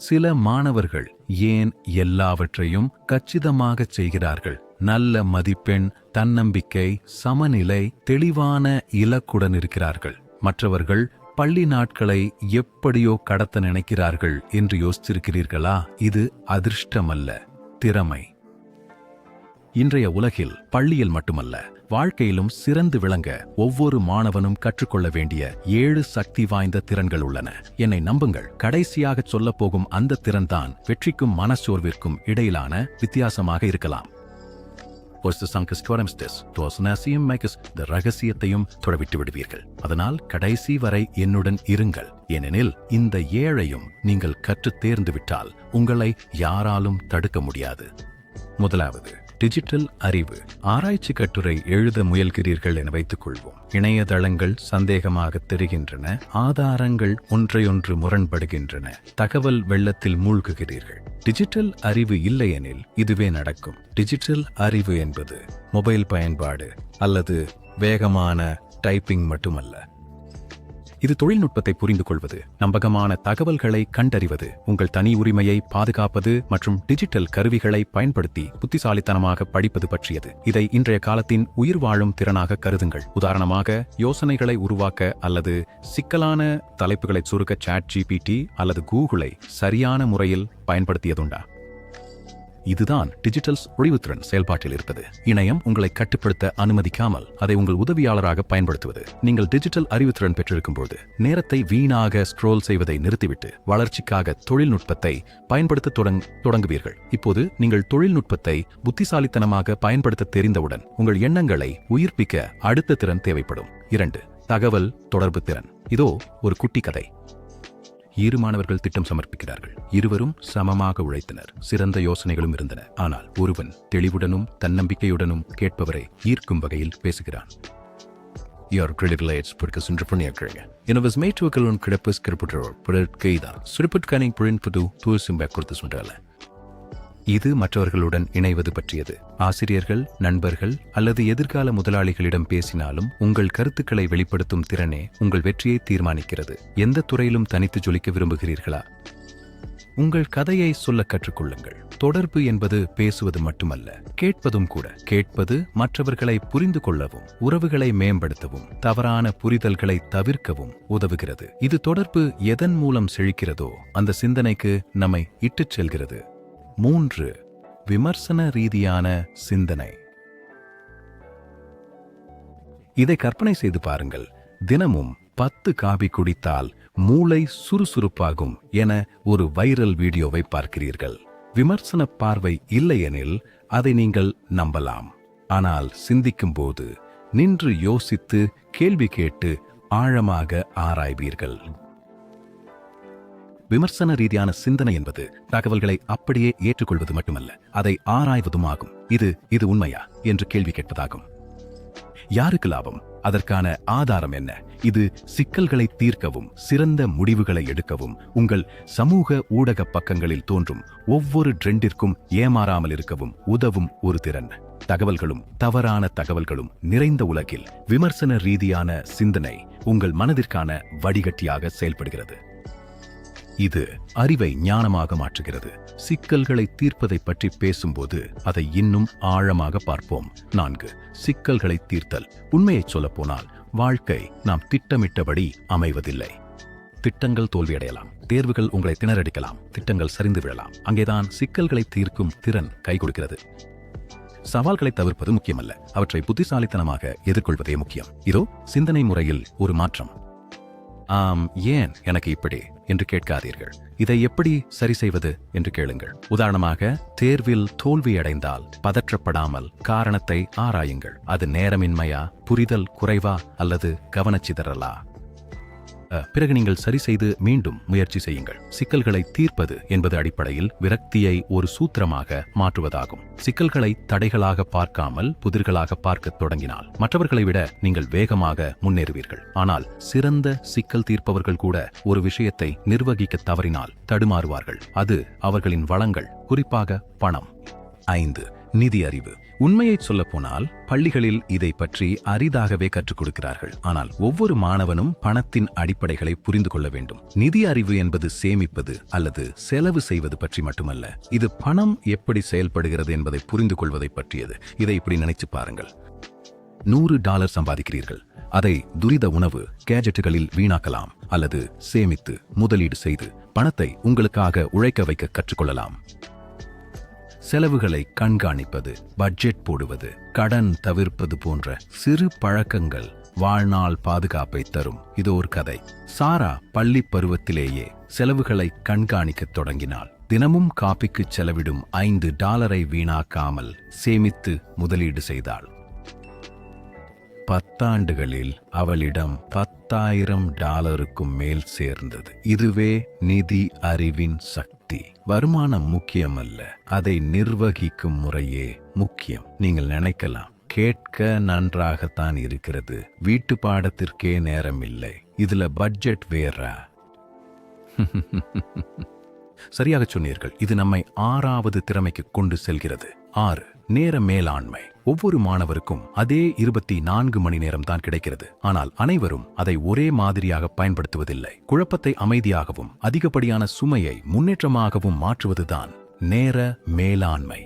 சில மாணவர்கள் ஏன் எல்லாவற்றையும் கச்சிதமாகச் செய்கிறார்கள்? நல்ல மதிப்பெண், தன்னம்பிக்கை, சமநிலை, தெளிவான இலக்குடன் இருக்கிறார்கள். மற்றவர்கள் பள்ளி நாட்களை எப்படியோ கடத்த நினைக்கிறார்கள் என்று யோசித்திருக்கிறீர்களா? இது அதிர்ஷ்டமல்ல, திறமை. இன்றைய உலகில் பள்ளியில் மட்டுமல்ல, வாழ்க்கையிலும் சிறந்து விளங்க ஒவ்வொரு மாணவனும் கற்றுக்கொள்ள வேண்டிய 7 சக்தி வாய்ந்த திறன்கள் உள்ளன. என்னை நம்புங்கள், கடைசியாக சொல்லப் போகும் அந்த திறன்தான் வெற்றிக்கும் மனச்சோர்விற்கும் இடையிலான வித்தியாசமாக இருக்கலாம். ரகசியத்தையும் தொடவிட்டு விடுவீர்கள். அதனால் கடைசி வரை என்னுடன் இருங்கள். ஏனெனில் இந்த 7ஐயும் நீங்கள் கற்றுத் தேர்ந்து விட்டால் உங்களை யாராலும் தடுக்க முடியாது. முதலாவது, டிஜிட்டல் அறிவு. ஆராய்ச்சி கட்டுரை எழுத முயல்கிறீர்கள் என வைத்துக் கொள்வோம். இணையதளங்கள் சந்தேகமாக தெரிகின்றன, ஆதாரங்கள் ஒன்றையொன்று முரண்படுகின்றன, தகவல் வெள்ளத்தில் மூழ்குகிறீர்கள். டிஜிட்டல் அறிவு இல்லையெனில் இதுவே நடக்கும். டிஜிட்டல் அறிவு என்பது மொபைல் பயன்பாடு அல்லது வேகமான டைப்பிங் மட்டுமல்ல. இது தொழில்நுட்பத்தை புரிந்து கொள்வது, நம்பகமான தகவல்களை கண்டறிவது, உங்கள் தனி உரிமையை பாதுகாப்பது மற்றும் டிஜிட்டல் கருவிகளை பயன்படுத்தி புத்திசாலித்தனமாக படிப்பது பற்றியது. இதை இன்றைய காலத்தின் உயிர் வாழும் திறனாக கருதுங்கள். உதாரணமாக, யோசனைகளை உருவாக்க அல்லது சிக்கலான தலைப்புகளை சுருக்க ChatGPT அல்லது கூகுளை சரியான முறையில் பயன்படுத்தியதுண்டா? இதுதான் டிஜிட்டல் ஒழிவுத்திறன் செயல்பாட்டில் இருப்பது. இணையம் உங்களை கட்டுப்படுத்த அனுமதிக்காமல் அதை உங்கள் உதவியாளராக பயன்படுத்துவது. நீங்கள் டிஜிட்டல் அறிவுத்திறன் பெற்றிருக்கும் போது நேரத்தை வீணாக ஸ்க்ரோல் செய்வதை நிறுத்திவிட்டு வளர்ச்சிக்காக தொழில்நுட்பத்தை பயன்படுத்த தொடங்குவீர்கள். இப்போது நீங்கள் தொழில்நுட்பத்தை புத்திசாலித்தனமாக பயன்படுத்த தெரிந்தவுடன் உங்கள் எண்ணங்களை உயிர்ப்பிக்க அடுத்த திறன் தேவைப்படும். 2, தகவல் தொடர்பு திறன். இதோ ஒரு குட்டி கதை. 2 மாணவர்கள் திட்டம் சமர்ப்பிக்கிறார்கள். இருவரும் சமமாக உழைத்தனர். சிறந்த யோசனைகளும் இருந்தன. ஆனால் ஒருவன் தெளிவுடனும் தன்னம்பிக்கையுடனும் கேட்பவரை ஈர்க்கும் வகையில் பேசுகிறான். இது மற்றவர்களுடன் இணைவது பற்றியது. ஆசிரியர்கள், நண்பர்கள் அல்லது எதிர்கால முதலாளிகளிடம் பேசினாலும் உங்கள் கருத்துக்களை வெளிப்படுத்தும் திறனே உங்கள் வெற்றியை தீர்மானிக்கிறது. எந்த துறையிலும் தனித்து ஜொலிக்க விரும்புகிறீர்களா? உங்கள் கதையை சொல்ல கற்றுக்கொள்ளுங்கள். தொடர்பு என்பது பேசுவது மட்டுமல்ல, கேட்பதும் கூட. கேட்பது மற்றவர்களை புரிந்து கொள்ளவும், உறவுகளை மேம்படுத்தவும், தவறான புரிதல்களை தவிர்க்கவும் உதவுகிறது. இது தொடர்பு எதன் மூலம் செழிக்கிறதோ அந்த சிந்தனைக்கு நம்மை இட்டுச் செல்கிறது. 3, விமர்சன ரீதியான சிந்தனை. இதை கற்பனை செய்து பாருங்கள். தினமும் 10 காபி குடித்தால் மூளை சுறுசுறுப்பாகும் என ஒரு வைரல் வீடியோவை பார்க்கிறீர்கள். விமர்சன பார்வை இல்லையெனில் அதை நீங்கள் நம்பலாம். ஆனால் சிந்திக்கும் போது, நின்று யோசித்து கேள்வி கேட்டு ஆழமாக ஆராய்வீர்கள். விமர்சன ரீதியான சிந்தனை என்பது தகவல்களை அப்படியே ஏற்றுக்கொள்வது மட்டுமல்ல, அதை ஆராய்வதும் ஆகும். இது உண்மையா என்று கேள்வி கேட்பதாகும். யாருக்கு லாபம்? அதற்கான ஆதாரம் என்ன? இது சிக்கல்களை தீர்க்கவும் சிறந்த முடிவுகளை எடுக்கவும், உங்கள் சமூக ஊடக பக்கங்களில் தோன்றும் ஒவ்வொரு ட்ரெண்டிற்கும் ஏமாறாமல் இருக்கவும் உதவும் ஒரு திறன். தகவல்களும் தவறான தகவல்களும் நிறைந்த உலகில் விமர்சன ரீதியான சிந்தனை உங்கள் மனதிற்கான வடிகட்டியாக செயல்படுகிறது. இது அறிவை ஞானமாக மாற்றுகிறது. சிக்கல்களை தீர்ப்பதை பற்றி பேசும்போது அதை இன்னும் ஆழமாக பார்ப்போம். 4, சிக்கல்களை தீர்த்தல். உண்மையை சொல்லப்போனால் வாழ்க்கை நாம் திட்டமிட்டபடி அமைவதில்லை. திட்டங்கள் தோல்வியடையலாம், தேர்வுகள் உங்களை திணறடிக்கலாம், திட்டங்கள் சரிந்து விழலாம். அங்கேதான் சிக்கல்களை தீர்க்கும் திறன் கை கொடுக்கிறது. சவால்களை தவிர்ப்பது முக்கியமல்ல, அவற்றை புத்திசாலித்தனமாக எதிர்கொள்வதே முக்கியம். இதோ சிந்தனை முறையில் ஒரு மாற்றம். ஏன் எனக்கு இப்படி என்று கேட்காதீர்கள். இதை எப்படி சரி செய்வது என்று கேளுங்கள். உதாரணமாக, தேர்வில் தோல்வியடைந்தால் பதற்றப்படாமல் காரணத்தை ஆராயுங்கள். அது நேரமின்மையா, புரிதல் குறைவா அல்லது கவனச்சிதறலா? பிறகு நீங்கள் சரி செய்து மீண்டும் முயற்சி செய்யுங்கள். சிக்கல்களை தீர்ப்பது என்பது அடிப்படையில் விரக்தியை ஒரு சூத்திரமாக மாற்றுவதாகும். சிக்கல்களை தடைகளாக பார்க்காமல் புதிர்களாக பார்க்க தொடங்கினால் மற்றவர்களை விட நீங்கள் வேகமாக முன்னேறுவீர்கள். ஆனால் சிறந்த சிக்கல் தீர்ப்பவர்கள் கூட ஒரு விஷயத்தை நிர்வகிக்க தவறினால் தடுமாறுவார்கள். அது அவர்களின் வளங்கள், குறிப்பாக பணம். 5, நிதி அறிவு. உண்மையை சொல்லப்போனால் பள்ளிகளில் இதை பற்றி அரிதாகவே கற்றுக் கொடுக்கிறார்கள். ஆனால் ஒவ்வொரு மாணவனும் பணத்தின் அடிப்படைகளை புரிந்து கொள்ள வேண்டும். நிதி அறிவு என்பது சேமிப்பது அல்லது செலவு செய்வது பற்றி மட்டுமல்ல, இது பணம் எப்படி செயல்படுகிறது என்பதை புரிந்து கொள்வதை பற்றியது. இதை இப்படி நினைச்சு பாருங்கள். $100 சம்பாதிக்கிறீர்கள். அதை துரித உணவு, கேஜெட்டுகளில் வீணாக்கலாம் அல்லது சேமித்து முதலீடு செய்து பணத்தை உங்களுக்காக உழைக்க வைக்க கற்றுக்கொள்ளலாம். செலவுகளை கண்காணிப்பது, பட்ஜெட் போடுவது, கடன் தவிர்ப்பது போன்ற சிறு பழக்கங்கள் வாழ்நாள் பாதுகாப்பை தரும். இது ஒரு கதை. சாரா பள்ளி பருவத்திலேயே செலவுகளை கண்காணிக்கத் தொடங்கினாள். தினமும் காபிக்கு செலவிடும் $5 வீணாக்காமல் சேமித்து முதலீடு செய்தாள். 10 ஆண்டுகளில் அவளிடம் $10,000 மேல் சேர்ந்தது. இதுவே நிதி அறிவின் சக்தி. வருமானம் முக்கியமல்ல, அதை நிர்வகிக்கும் முறையே முக்கியம். நீங்கள் நினைக்கலாம், கேட்க நன்றாகத்தான் இருக்கிறது, வீட்டு பாடத்திற்கே நேரம் இல்லை, இதுல பட்ஜெட் வேறா? சரியாக சொன்னீர்கள். இது நம்மை 6வது திறமைக்கு கொண்டு செல்கிறது. 6. நேர மேலாண்மை. ஒவ்வொரு மாணவருக்கும் அதே 24 மணி நேரம் தான் கிடைக்கிறது. ஆனால் அனைவரும் அதை ஒரே மாதிரியாக பயன்படுத்துவதில்லை. குழப்பத்தை அமைதியாகவும் அதிகப்படியான சுமையை முன்னேற்றமாகவும் மாற்றுவதுதான் நேர மேலாண்மை.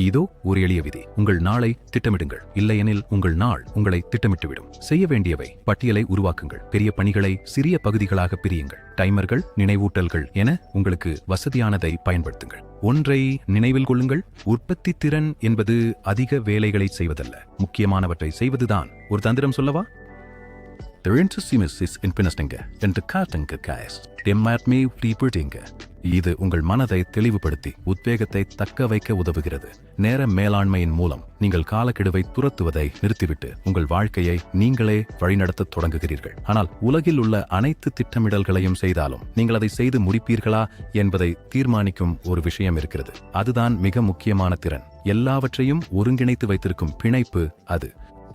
இதோ ஒரு எளிய விதி. உங்கள் நாளை திட்டமிடுங்கள், இல்லையெனில் உங்கள் நாள் உங்களை திட்டமிட்டுவிடும். செய்ய வேண்டியவை பட்டியலை உருவாக்குங்கள். பெரிய பணிகளை சிறிய பகுதிகளாக பிரியுங்கள். டைமர்கள், நினைவூட்டல்கள் என உங்களுக்கு வசதியானதை பயன்படுத்துங்கள். ஒன்றை நினைவில் கொள்ளுங்கள், உற்பத்தி திறன் என்பது அதிக வேலைகளை செய்வதல்ல, முக்கியமானவற்றை செய்வதுதான். ஒரு தந்திரம் சொல்லவா? இது உங்கள் மனதை தெளிவுபடுத்தி உத்வேகத்தை தக்க வைக்க உதவுகிறது. நேர மேலாண்மையின் மூலம் நீங்கள் காலக்கெடுவை துரத்துவதை நிறுத்திவிட்டு உங்கள் வாழ்க்கையை நீங்களே வழிநடத்த தொடங்குகிறீர்கள். ஆனால் உலகில் உள்ள அனைத்து திட்டமிடல்களையும் செய்தாலும் நீங்கள் அதை செய்து முடிப்பீர்களா என்பதை தீர்மானிக்கும் ஒரு விஷயம் இருக்கிறது. அதுதான் மிக முக்கியமான திறன். எல்லாவற்றையும் ஒருங்கிணைத்து வைத்திருக்கும் பிணைப்பு அது.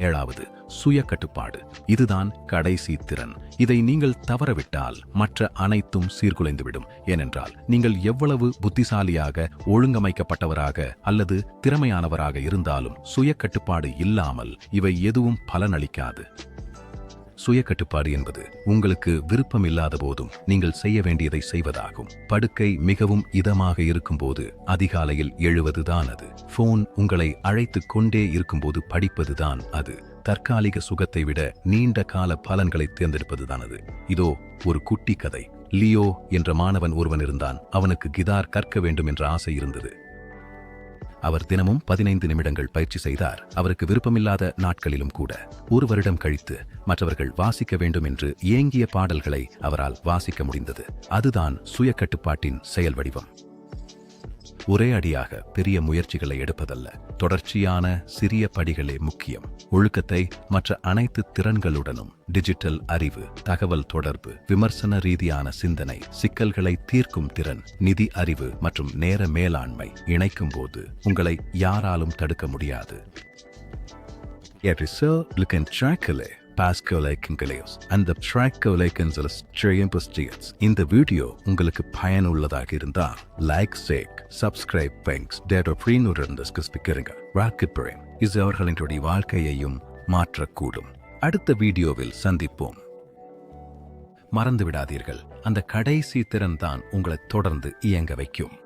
7வது, சுய கட்டுப்பாடு. இதுதான் கடைசி திறன். இதை நீங்கள் தவறவிட்டால் மற்ற அனைத்தும் சீர்குலைந்துவிடும். ஏனென்றால் நீங்கள் எவ்வளவு புத்திசாலியாக, ஒழுங்கமைக்கப்பட்டவராக அல்லது திறமையானவராக இருந்தாலும் சுய கட்டுப்பாடு இல்லாமல் இவை எதுவும் பலனளிக்காது. சுய கட்டுப்பாடு என்பது உங்களுக்கு விருப்பம் இல்லாத போதும் நீங்கள் செய்ய வேண்டியதை செய்வதாகும். படுக்கை மிகவும் இதமாக இருக்கும்போது அதிகாலையில் எழுவதுதான் அது. போன் உங்களை அழைத்து கொண்டே இருக்கும்போது படிப்பதுதான் அது. தற்காலிக சுகத்தை விட நீண்ட கால பலன்களை தேர்ந்தெடுப்பதுதான் அது. இதோ ஒரு குட்டி கதை. லியோ என்ற மாணவன் ஒருவன் இருந்தான். அவனுக்கு கிதார் கற்க வேண்டும் என்ற ஆசை இருந்தது. அவர் தினமும் 15 நிமிடங்கள் பயிற்சி செய்தார். அவருக்கு விருப்பமில்லாத நாட்களிலும் கூட. 1 வருடம் கழித்து மற்றவர்கள் வாசிக்க வேண்டும் என்று ஏங்கிய பாடல்களை அவரால் வாசிக்க முடிந்தது. அதுதான் சுய கட்டுப்பாட்டின் செயல் வடிவம். ஒரே அடியாக பெரிய முயற்சிகளை எடுப்பதல்ல, தொடர்ச்சியான சிறிய படிகளே முக்கியம். ஒழுக்கத்தை மற்ற அனைத்து திறன்களுடனும், டிஜிட்டல் அறிவு, தகவல் தொடர்பு, விமர்சன ரீதியான சிந்தனை, சிக்கல்களை தீர்க்கும் திறன், நிதி அறிவு மற்றும் நேர மேலாண்மை இணைக்கும் போது உங்களை யாராலும் தடுக்க முடியாது. இந்த வீடியோ உங்களுக்கு பயனுள்ளதாக இருந்தால் லைக் சேக் சப்ஸ்கிரைப் பெங்ஸ் இது அவர்களினுடைய வாழ்க்கையையும் மாற்றக்கூடும். அடுத்த வீடியோவில் சந்திப்போம். மறந்து விடாதீர்கள், அந்த கடைசி திறன் தான் உங்களை தொடர்ந்து இயங்க வைக்கும்.